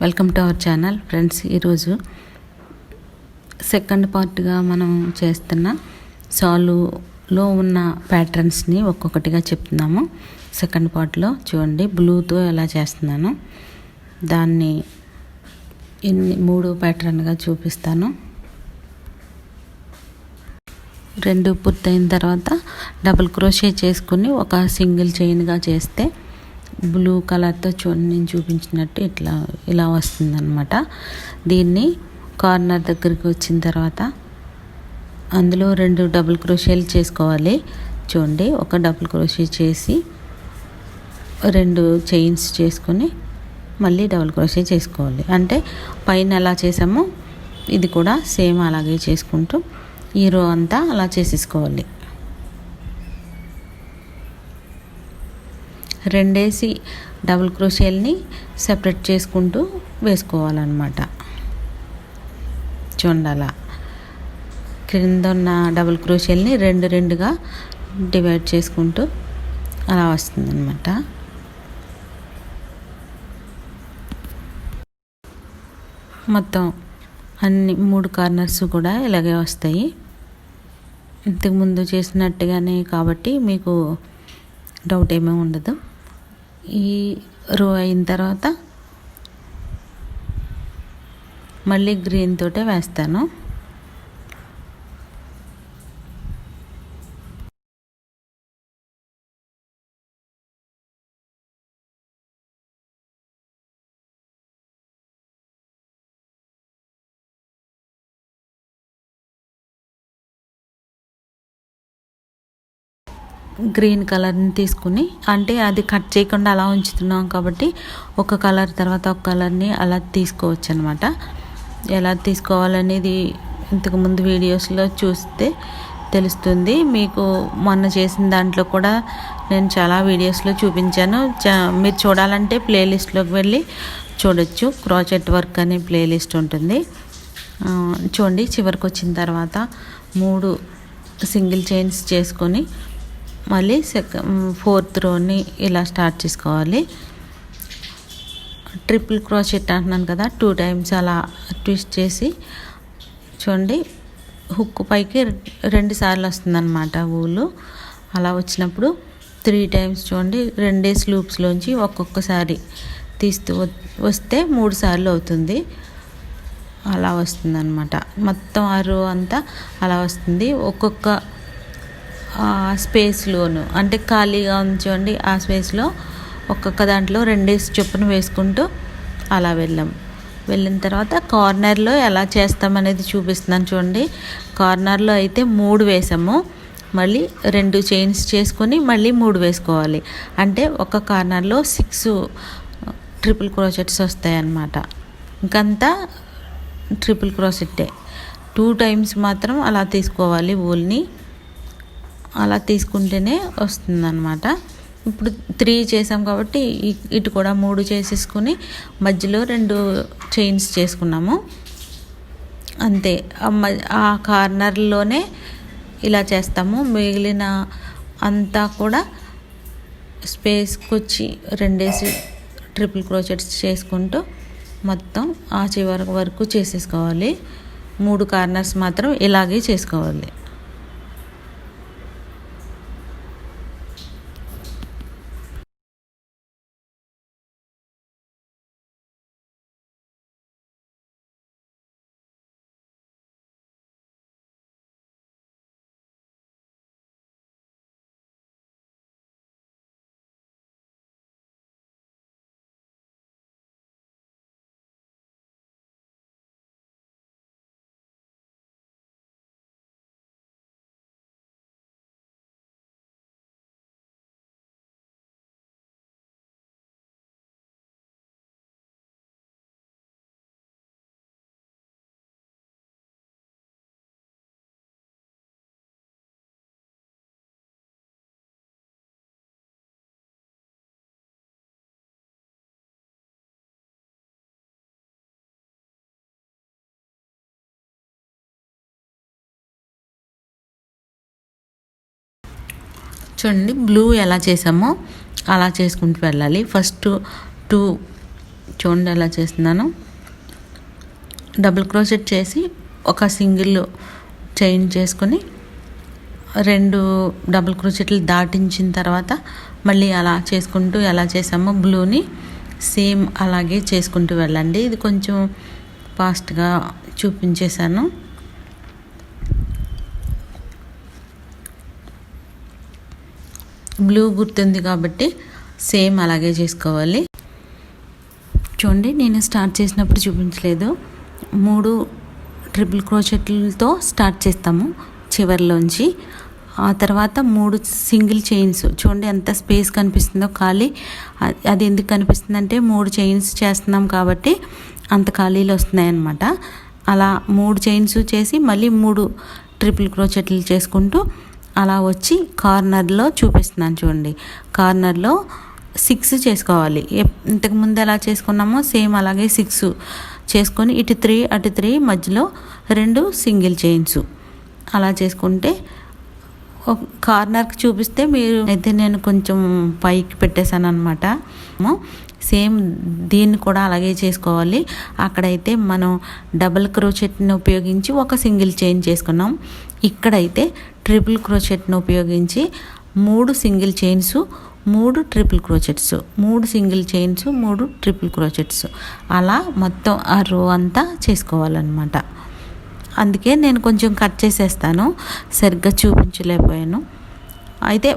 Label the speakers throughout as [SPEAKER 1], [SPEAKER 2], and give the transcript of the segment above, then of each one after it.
[SPEAKER 1] Welcome to our channel friends. ఈరోజు second పార్ట్గా మనం చేస్తున్న సాలులో ఉన్న ప్యాటర్న్స్ని ఒక్కొక్కటిగా చెప్తున్నాము. సెకండ్ పార్ట్లో చూడండి, బ్లూతో ఎలా చేస్తున్నాను దాన్ని మూడు ప్యాటర్న్గా చూపిస్తాను. రెండు పూర్తయిన తర్వాత డబుల్ క్రోషే చేసుకుని ఒక సింగిల్ చైన్గా చేస్తే బ్లూ కలర్తో నేను చూపించినట్టు ఇలా వస్తుందన్నమాట. దీన్ని కార్నర్ దగ్గరికి వచ్చిన తర్వాత అందులో రెండు డబుల్ క్రోషేలు చేసుకోవాలి. చూడండి, ఒక డబుల్ క్రోషే చేసి రెండు చైన్స్ చేసుకొని మళ్ళీ డబుల్ క్రోషే చేసుకోవాలి. అంటే పైన ఎలా చేసామో ఇది కూడా సేమ్ అలాగే చేసుకుంటూ ఈ రో అంతా అలా చేసేసుకోవాలి. రెండేసి డబుల్ క్రోషేల్ని సెపరేట్ చేసుకుంటూ వేసుకోవాలన్నమాట. చూడండి, అలా క్రింద ఉన్న డబుల్ క్రోషేల్ని రెండుగా డివైడ్ చేసుకుంటూ అలా వస్తుందన్నమాట. మొత్తం అన్ని మూడు కార్నర్స్ కూడా ఇలాగే వస్తాయి. ఇంతకుముందు చేసినట్టుగానే కాబట్టి మీకు డౌట్ ఏమీ ఉండదు. ఈ రో అయిన తర్వాత మళ్ళీ గ్రీన్ తోటే వేస్తాను. గ్రీన్ కలర్ని తీసుకుని, అంటే అది కట్ చేయకుండా అలా ఉంచుతున్నాం కాబట్టి ఒక కలర్ తర్వాత ఒక కలర్ని అలా తీసుకోవచ్చు అనమాట. ఎలా తీసుకోవాలనేది ఇంతకుముందు వీడియోస్లో చూస్తే తెలుస్తుంది. మీకు మొన్న చేసిన దాంట్లో కూడా నేను చాలా వీడియోస్లో చూపించాను. మీరు చూడాలంటే ప్లేలిస్ట్లోకి వెళ్ళి చూడొచ్చు. క్రోచెట్ వర్క్ అనే ప్లేలిస్ట్ ఉంటుంది. చూడండి, చివరికి వచ్చిన తర్వాత 3 సింగిల్ చైన్స్ చేసుకొని మళ్ళీ ఫోర్త్ రోని ఇలా స్టార్ట్ చేసుకోవాలి. ట్రిపుల్ క్రోచెట్ అంటున్నాను కదా, 2 టైమ్స్ అలా ట్విస్ట్ చేసి చూడండి, హుక్ పైకి 2 సార్లు వస్తుందన్నమాట ఊలు. అలా వచ్చినప్పుడు 3 టైమ్స్ చూడండి, 2 లూప్స్లోంచి ఒక్కొక్కసారి తీస్తూ వస్తే 3 సార్లు అవుతుంది. అలా వస్తుందన్నమాట. మొత్తం ఆ రో అంతా అలా వస్తుంది. ఒక్కొక్క స్పేస్లోను, అంటే ఖాళీగా ఉంచండి, ఆ స్పేస్లో ఒక్కొక్క దాంట్లో 2 చొప్పున వేసుకుంటూ అలా వెళ్ళిన తర్వాత కార్నర్లో ఎలా చేస్తామనేది చూపిస్తున్నాను. చూడండి, కార్నర్లో అయితే 3 వేసాము, మళ్ళీ 2 చైన్స్ చేసుకొని మళ్ళీ 3 వేసుకోవాలి. అంటే ఒక కార్నర్లో 6 ట్రిపుల్ క్రోచెట్స్ వస్తాయి అన్నమాట. ఇంకంతా ట్రిపుల్ క్రోచెట్టే. 2 టైమ్స్ మాత్రం అలా తీసుకోవాలి ఊల్ని. అలా తీసుకుంటేనే వస్తుందన్నమాట. ఇప్పుడు 3 చేసాం కాబట్టి ఇటు కూడా 3 చేసేసుకుని మధ్యలో 2 చైన్స్ చేసుకున్నాము. అంతే, ఆ కార్నర్లోనే ఇలా చేస్తాము. మిగిలిన అంతా కూడా స్పేస్కి వచ్చి 2 ట్రిపుల్ క్రోచెట్స్ చేసుకుంటూ మొత్తం ఆ చివరి వరకు చేసేసుకోవాలి. 3 కార్నర్స్ మాత్రం ఇలాగే చేసుకోవాలి. చూడండి, బ్లూ ఎలా చేసామో అలా చేసుకుంటూ వెళ్ళాలి. ఫస్ట్ 2 చూడండి ఎలా చేస్తున్నాను. డబుల్ క్రోచెట్ చేసి ఒక సింగిల్ చైన్ చేసుకొని 2 డబుల్ క్రోచెట్లు దాటించిన తర్వాత మళ్ళీ అలా చేసుకుంటూ ఎలా చేసామో బ్లూని సేమ్ అలాగే చేసుకుంటూ వెళ్ళండి. ఇది కొంచెం ఫాస్ట్గా చూపించేశాను. బ్లూ గుర్తుంది కాబట్టి సేమ్ అలాగే చేసుకోవాలి. చూడండి, నేను స్టార్ట్ చేసినప్పుడు చూపించలేదు. 3 ట్రిపుల్ క్రోచెట్లతో స్టార్ట్ చేస్తాము చివరిలోంచి. ఆ తర్వాత 3 సింగిల్ చైన్స్. చూడండి ఎంత స్పేస్ కనిపిస్తుందో ఖాళీ. అది ఎందుకు కనిపిస్తుందంటే 3 చైన్స్ చేస్తున్నాం కాబట్టి అంత ఖాళీలు వస్తున్నాయి అన్నమాట. అలా 3 చైన్స్ చేసి మళ్ళీ 3 ట్రిపుల్ క్రోచెట్లు చేసుకుంటూ అలా వచ్చి కార్నర్లో చూపిస్తున్నాను. చూడండి, కార్నర్లో 6 చేసుకోవాలి. ఇంతకుముందు ఎలా చేసుకున్నామో సేమ్ అలాగే 6 చేసుకొని ఇటు 3 అటు 3 మధ్యలో 2 సింగిల్ చైన్స్ అలా చేసుకుంటే కార్నర్కి చూపిస్తే మీరు అయితే నేను కొంచెం పైకి పెట్టేశాను అనమాట. సేమ్ దీన్ని కూడా అలాగే చేసుకోవాలి. అక్కడైతే మనం డబుల్ క్రోచెట్ని ఉపయోగించి ఒక సింగిల్ చైన్ చేసుకున్నాం. ఇక్కడైతే ట్రిపుల్ క్రోచెట్ని ఉపయోగించి 3 single chains, 3 triple crochets, 3 single chains, 3 triple crochets అలా మొత్తం ఆ రో అంతా చేసుకోవాలన్నమాట. అందుకే నేను కొంచెం కట్ చేసేస్తాను, సరిగ్గా చూపించలేకపోయాను. అయితే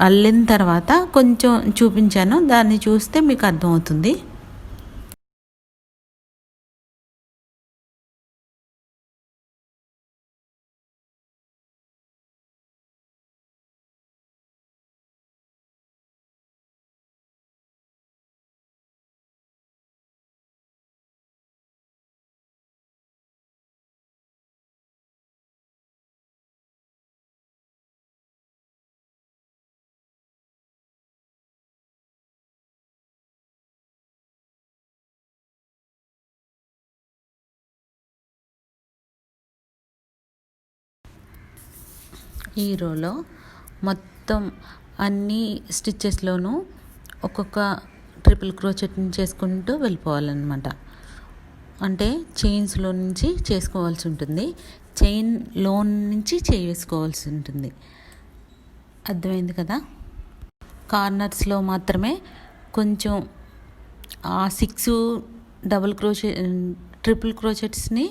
[SPEAKER 1] అల్లిన తర్వాత కొంచెం చూపించాను, దాన్ని చూస్తే మీకు అర్థమవుతుంది. ఈ రోలో మొత్తం అన్ని స్టిచ్చెస్లోనూ ఒక్కొక్క ట్రిపుల్ క్రోచెట్ని చేసుకుంటూ వెళ్ళిపోవాలన్నమాట. అంటే చైన్స్లో నుంచి చేసుకోవాల్సి ఉంటుంది, చైన్లో నుంచి వేసుకోవాల్సి ఉంటుంది. అర్థమైంది కదా. కార్నర్స్లో మాత్రమే కొంచెం ఆ 6 డబుల్ ట్రిపుల్ క్రోచెట్స్ని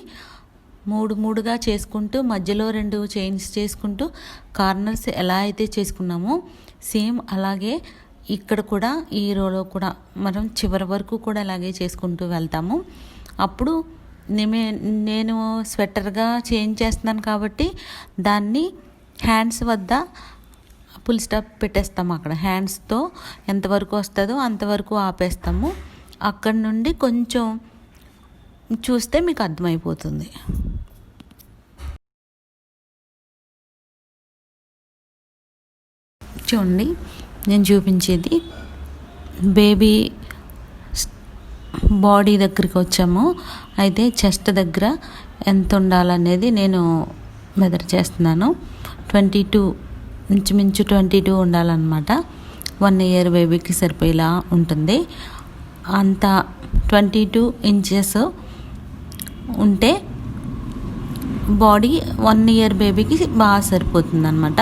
[SPEAKER 1] 3 చేసుకుంటూ మధ్యలో 2 చైన్స్ చేసుకుంటూ కార్నర్స్ ఎలా అయితే చేసుకున్నామో సేమ్ అలాగే ఇక్కడ కూడా ఈ రోలో కూడా మనం చివరి వరకు కూడా అలాగే చేసుకుంటూ వెళ్తాము. అప్పుడు నేను స్వెటర్గా చేంజ్ చేస్తున్నాను కాబట్టి దాన్ని హ్యాండ్స్ వద్ద ఫుల్ స్టాప్ పెట్టేస్తాము. అక్కడ హ్యాండ్స్తో ఎంతవరకు వస్తుందో అంతవరకు ఆపేస్తాము. అక్కడి నుండి కొంచెం చూస్తే మీకు అర్థమైపోతుంది. చూడండి, నేను చూపించేది బేబీ బాడీ దగ్గరికి వచ్చాము. అయితే చెస్ట్ దగ్గర ఎంత ఉండాలనేది నేను మెజర్ చేస్తున్నాను. 22 ఇంచుమించు 22 ఉండాలన్నమాట. 1 ఇయర్ బేబీకి సరిపోయేలా ఉంటుంది. అంత 22 ఇంచెస్ ఉంటే బాడీ 1 ఇయర్ బేబీకి బాగా సరిపోతుంది అన్నమాట.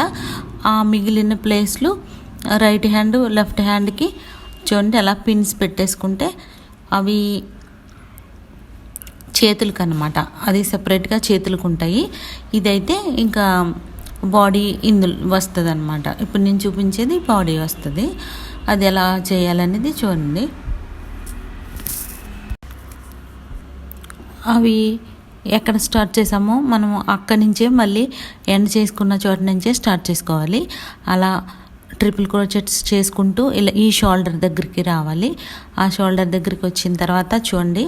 [SPEAKER 1] ఆ మిగిలిన ప్లేస్లు రైట్ హ్యాండ్ లెఫ్ట్ హ్యాండ్కి చూడండి ఎలా పిన్స్ పెట్టేసుకుంటే అవి చేతులకు అన్నమాట. అది సపరేట్గా చేతులకు ఉంటాయి. ఇదైతే ఇంకా బాడీ ఇందులో వస్తుంది అన్నమాట. ఇప్పుడు నేను చూపించేది బాడీ వస్తుంది. అది ఎలా చేయాలనేది చూడండి. అవి ఎక్కడ స్టార్ట్ చేసామో మనం అక్కడి నుంచే మళ్ళీ ఎండ్ చేసుకున్న చోట నుంచే స్టార్ట్ చేసుకోవాలి. అలా ట్రిపుల్ క్రోచెట్స్ చేసుకుంటూ ఇలా ఈ షోల్డర్ దగ్గరికి రావాలి. ఆ షోల్డర్ దగ్గరికి వచ్చిన తర్వాత చూడండి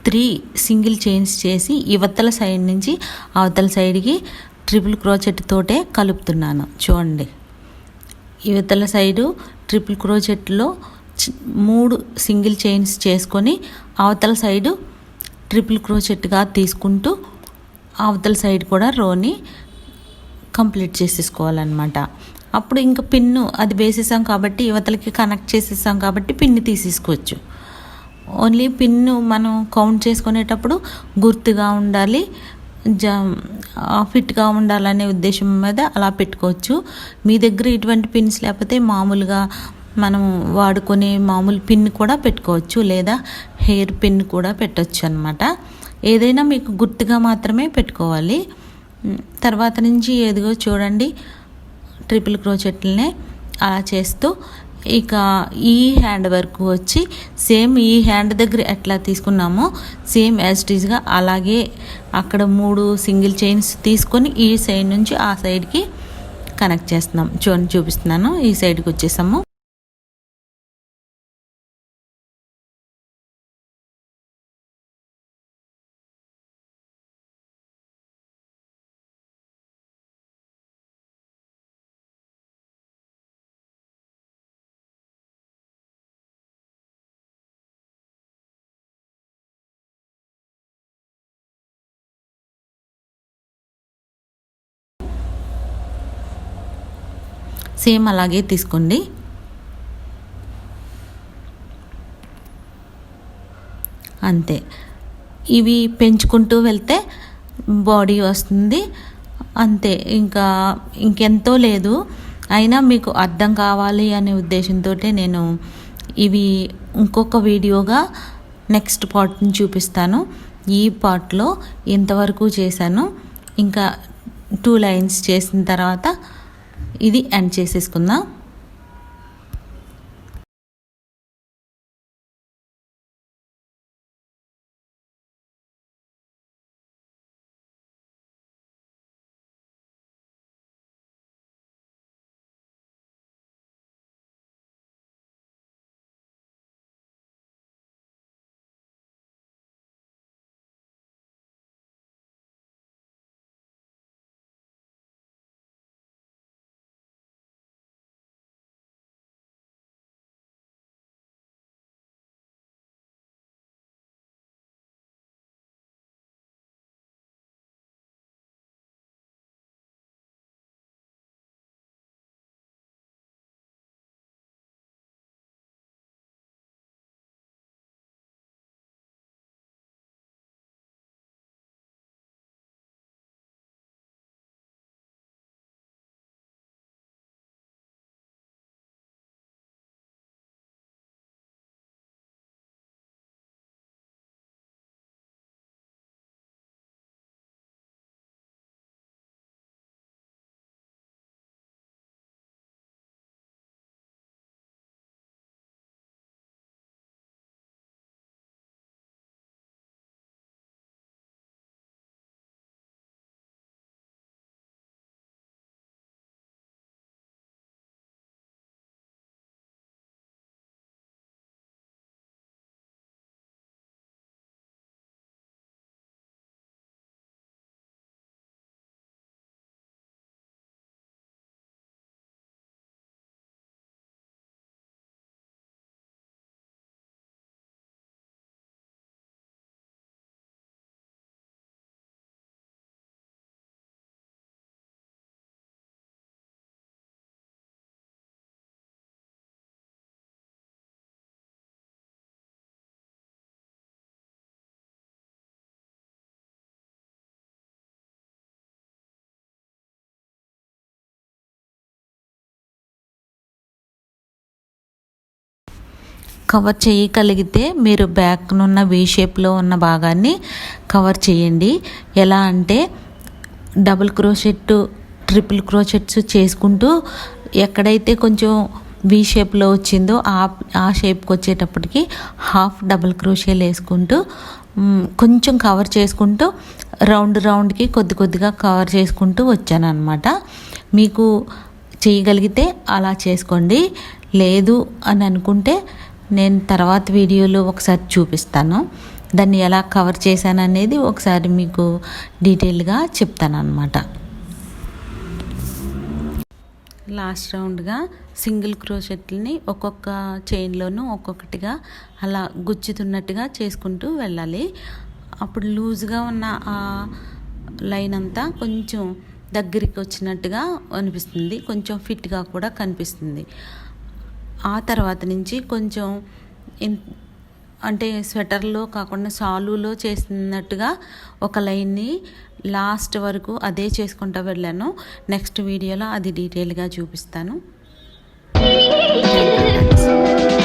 [SPEAKER 1] 3 సింగిల్ చైన్స్ చేసి ఇవతల సైడ్ నుంచి అవతల సైడ్కి ట్రిపుల్ క్రోచెట్ తోటే కలుపుతున్నాను. చూడండి, ఇవతల సైడు ట్రిపుల్ క్రోచెట్లో 3 సింగిల్ చైన్స్ చేసుకొని అవతల సైడు ట్రిపుల్ క్రోచెట్గా తీసుకుంటూ అవతల సైడ్ కూడా రోని కంప్లీట్ చేసేసుకోవాలన్నమాట. అప్పుడు ఇంకా పిన్ను అది వేసేసాం కాబట్టి యువతలకి కనెక్ట్ చేసేసాం కాబట్టి పిన్ని తీసేసుకోవచ్చు. ఓన్లీ పిన్ను మనం కౌంట్ చేసుకునేటప్పుడు గుర్తుగా ఉండాలి, ఫిట్గా ఉండాలనే ఉద్దేశం మీద అలా పెట్టుకోవచ్చు. మీ దగ్గర ఇటువంటి పిన్స్ లేకపోతే మామూలుగా మనం వాడుకునే మామూలు పిన్ కూడా పెట్టుకోవచ్చు, లేదా హెయిర్ పిన్ కూడా పెట్టవచ్చు అన్నమాట. ఏదైనా మీకు గుర్తుగా మాత్రమే పెట్టుకోవాలి. తర్వాత నుంచి ఎదిగో చూడండి ట్రిపుల్ క్రోచెట్లనే అలా చేస్తూ ఇక ఈ హ్యాండ్ వర్క్ వచ్చి సేమ్ ఈ హ్యాండ్ దగ్గర ఎట్లా తీసుకున్నామో సేమ్ యాజ్ ఇట్ ఈజ్గా అలాగే అక్కడ 3 సింగిల్ చైన్స్ తీసుకొని ఈ సైడ్ నుంచి ఆ సైడ్కి కనెక్ట్ చేస్తున్నాం. చూపిస్తున్నాను. ఈ సైడ్కి వచ్చేసాము. సేమ్ అలాగే తీసుకోండి. అంతే. ఇవి పెంచుకుంటూ వెళ్తే బాడీ వస్తుంది. అంతే, ఇంకెంతో లేదు. అయినా మీకు అర్థం కావాలి అనే ఉద్దేశంతో నేను ఇవి ఇంకొక వీడియోగా నెక్స్ట్ పార్ట్ని చూపిస్తాను. ఈ పార్ట్లో ఇంతవరకు చేశాను. ఇంకా 2 లైన్స్ చేసిన తర్వాత ఇది ఎండ్ చేసేసుకుందాం. కవర్ చేయగలిగితే మీరు బ్యాక్నున్న వీ షేప్లో ఉన్న భాగాన్ని కవర్ చేయండి. ఎలా అంటే డబుల్ క్రోషెట్, ట్రిపుల్ క్రోషెట్స్ చేసుకుంటూ ఎక్కడైతే కొంచెం వీ షేప్లో వచ్చిందో ఆ షేప్కి వచ్చేటప్పటికి హాఫ్ డబుల్ క్రోషేలు వేసుకుంటూ కొంచెం కవర్ చేసుకుంటూ రౌండ్కి కొద్దిగా కవర్ చేసుకుంటూ వచ్చాను అనమాట. మీకు చేయగలిగితే అలా చేసుకోండి. లేదు అని అనుకుంటే నేను తర్వాత వీడియోలో ఒకసారి చూపిస్తాను. దాన్ని ఎలా కవర్ చేశాను అనేది ఒకసారి మీకు డీటెయిల్గా చెప్తాను అన్నమాట. లాస్ట్ రౌండ్గా సింగిల్ క్రోషెట్లని ఒక్కొక్క చైన్లోనూ ఒక్కొక్కటిగా అలా గుచ్చుతున్నట్టుగా చేసుకుంటూ వెళ్ళాలి. అప్పుడు లూజ్గా ఉన్న ఆ లైన్ అంతా కొంచెం దగ్గరికి వచ్చినట్టుగా అనిపిస్తుంది, కొంచెం ఫిట్గా కూడా కనిపిస్తుంది. ఆ తర్వాత నుంచి కొంచెం అంటే స్వెటర్లో కాకుండా సాలులో చేసినట్టుగా ఒక లైన్ని లాస్ట్ వరకు అదే చేసుకుంటూ వెళ్ళాను. నెక్స్ట్ వీడియోలో అది డీటెయిల్గా చూపిస్తాను. Thank you friends.